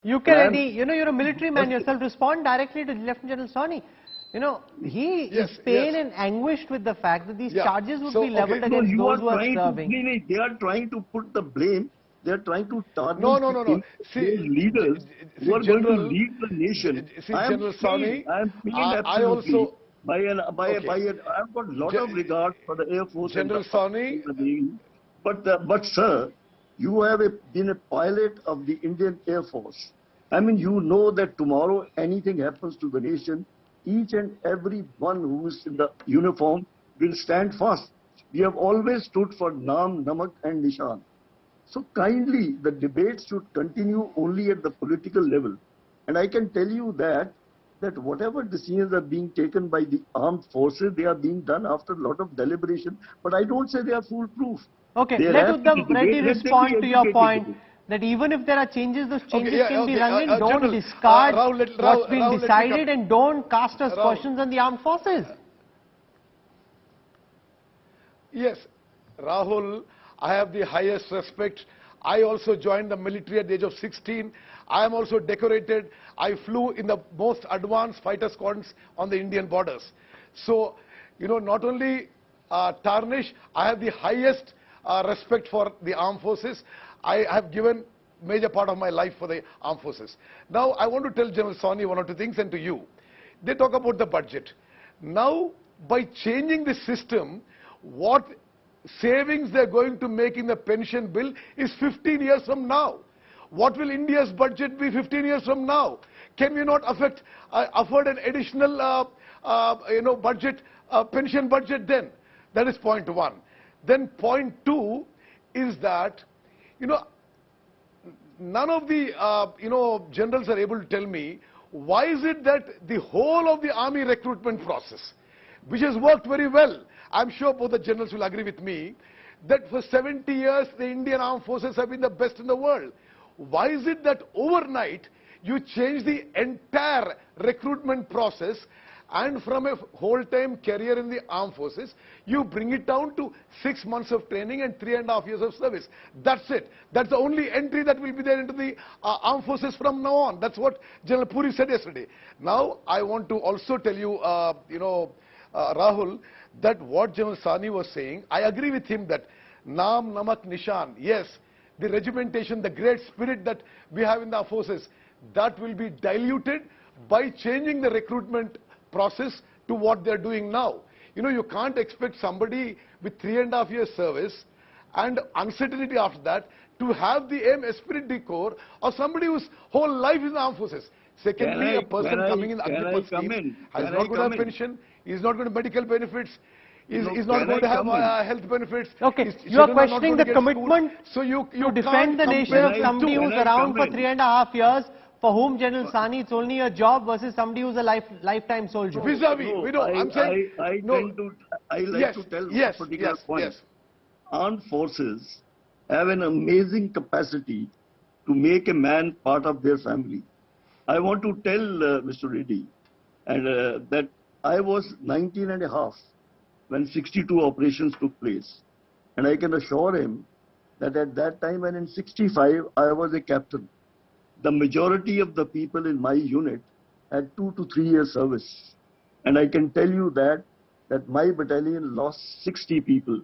You can, Reddy, you're a military man yourself. Respond directly to Lieutenant General Sawhney. He is pained and anguished with the fact that these charges would be leveled against those who are serving. They are trying to put the blame. They are trying to target No. See, leaders who are going to lead the nation. See, General Sawhney, I am pained I also. I've got a lot of regard for the Air Force. General Sawhney. But sir, you have been a pilot of the Indian Air Force. I mean, you know that tomorrow anything happens to the nation, each and every one who is in the uniform will stand fast. We have always stood for Naam, Namak and Nishan. So kindly, the debates should continue only at the political level. And I can tell you that whatever decisions are being taken by the armed forces, they are being done after a lot of deliberation. But I don't say they are foolproof. Okay, let Uttam Reddy respond to your point that even if there are changes, those changes can be run in. Don't discard what's been decided and don't cast aspersions on the armed forces. Yes, Rahul, I have the highest respect. I also joined the military at the age of 16. I am also decorated. I flew in the most advanced fighter squadrons on the Indian borders. So, not only tarnish, I have the highest respect for the armed forces. I have given major part of my life for the armed forces. Now, I want to tell General Sawhney one or two things, and to you. They talk about the budget. Now, by changing the system, what savings they're going to make in the pension bill is 15 years from now. What will India's budget be 15 years from now? Can we not afford an additional budget, pension budget then? That is point one. Then point two is that, none of the, generals are able to tell me why is it that the whole of the army recruitment process, which has worked very well, I'm sure both the generals will agree with me, that for 70 years the Indian armed forces have been the best in the world. Why is it that overnight you change the entire recruitment process and from a whole-time career in the armed forces, you bring it down to 6 months of training and 3.5 years of service? That's it. That's the only entry that will be there into the armed forces from now on. That's what General Puri said yesterday. Now, I want to also tell you, Rahul, that what General Sawhney was saying, I agree with him that Naam, Namak, Nishan, yes, the regimentation, the great spirit that we have in the forces, that will be diluted by changing the recruitment process to what they're doing now. You can't expect somebody with 3.5 years service and uncertainty after that to have the aim esprit de corps of somebody whose whole life is in the armed forces. Secondly, a person coming in the Agnipath scheme has not going to have pension, is not going to medical benefits, is not going to have health benefits. Okay, you are questioning the commitment to defend the nation of somebody who's around for 3.5 years, for whom General Sawhney, it's only a job, versus somebody who's a lifetime soldier. Vis-a-vis, I'm saying... I like to tell particular points. Armed forces have an amazing capacity to make a man part of their family. I want to tell Mr. Reddy that I was 19 and a half when 62 operations took place. And I can assure him that at that time, when in 65, I was a captain. The majority of the people in my unit had 2 to 3 years service. And I can tell you that my battalion lost 60 people.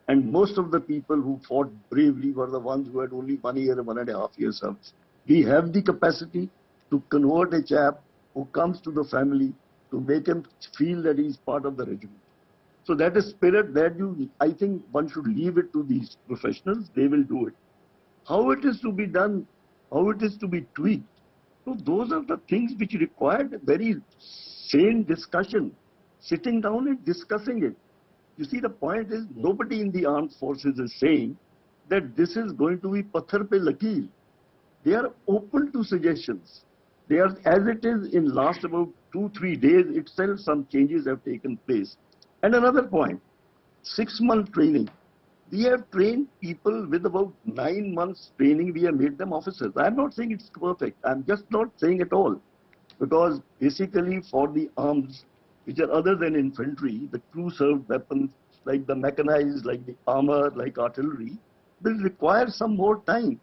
And most of the people who fought bravely were the ones who had only 1 year and 1.5 years service. We have the capacity to convert a chap who comes to the family, to make him feel that he is part of the regiment. So that is spirit that I think one should leave it to these professionals. They will do it. How it is to be done, how it is to be tweaked. So those are the things which required a very sane discussion, sitting down and discussing it. You see, the point is, nobody in the armed forces is saying that this is going to be pathar pe lakir. They are open to suggestions. They are, as it is in last about 2-3 days itself, some changes have taken place. And another point, 6-month training. We have trained people with about 9 months training. We have made them officers. I'm not saying it's perfect. I'm just not saying at all. Because basically for the arms, which are other than infantry, the crew-served weapons, like the mechanized, like the armor, like artillery, will require some more time.